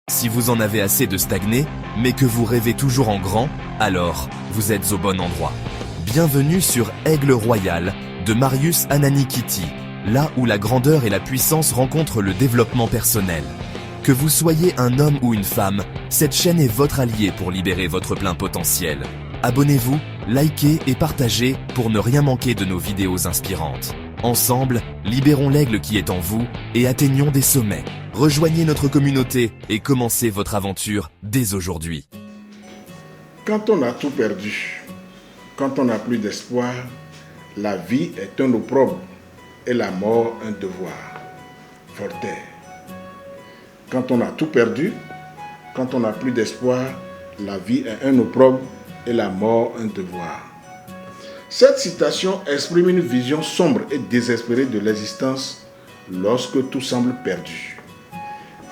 Si vous en avez assez de stagner, mais que vous rêvez toujours en grand, alors vous êtes au bon endroit. Bienvenue sur Aigle Royal de Marius Ananikiti, là où la grandeur et la puissance rencontrent le développement personnel. Que vous soyez un homme ou une femme, cette chaîne est votre allié pour libérer votre plein potentiel. Abonnez-vous, likez et partagez pour ne rien manquer de nos vidéos inspirantes. Ensemble, libérons l'aigle qui est en vous et atteignons des sommets. Rejoignez notre communauté et commencez votre aventure dès aujourd'hui. Quand on a tout perdu, quand on n'a plus d'espoir, la vie est un opprobre et la mort un devoir. Voltaire. Quand on a tout perdu, quand on n'a plus d'espoir, la vie est un opprobre et la mort un devoir. Cette citation exprime une vision sombre et désespérée de l'existence lorsque tout semble perdu.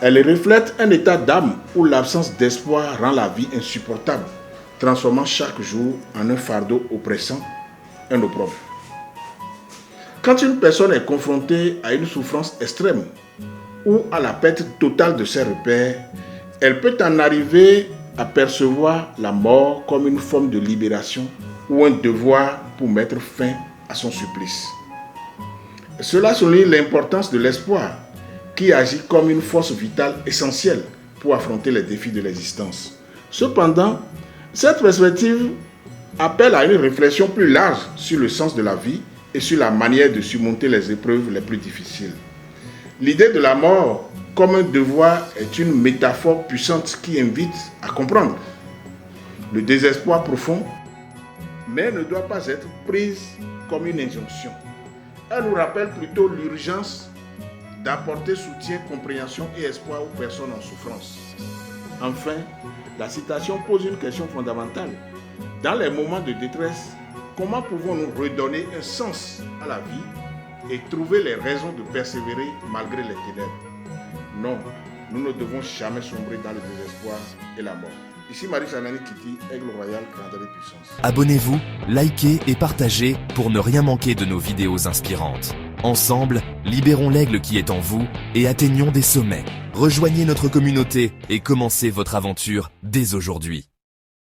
Elle reflète un état d'âme où l'absence d'espoir rend la vie insupportable, transformant chaque jour en un fardeau oppressant, un opprobre. Quand une personne est confrontée à une souffrance extrême ou à la perte totale de ses repères, elle peut en arriver à percevoir la mort comme une forme de libération ou un devoir pour mettre fin à son supplice. Cela souligne l'importance de l'espoir, qui agit comme une force vitale essentielle pour affronter les défis de l'existence. Cependant, cette perspective appelle à une réflexion plus large sur le sens de la vie et sur la manière de surmonter les épreuves les plus difficiles. L'idée de la mort comme un devoir est une métaphore puissante qui invite à comprendre le désespoir profond, mais ne doit pas être prise comme une injonction. Elle nous rappelle plutôt l'urgence d'apporter soutien, compréhension et espoir aux personnes en souffrance. Enfin, la citation pose une question fondamentale. Dans les moments de détresse, comment pouvons-nous redonner un sens à la vie et trouver les raisons de persévérer malgré les ténèbres? Non, nous ne devons jamais sombrer dans le désespoir et la mort. Ici Marius Ananikiti, Aigle Royal, grandeur et puissance. Abonnez-vous, likez et partagez pour ne rien manquer de nos vidéos inspirantes. Ensemble, libérons l'aigle qui est en vous et atteignons des sommets. Rejoignez notre communauté et commencez votre aventure dès aujourd'hui.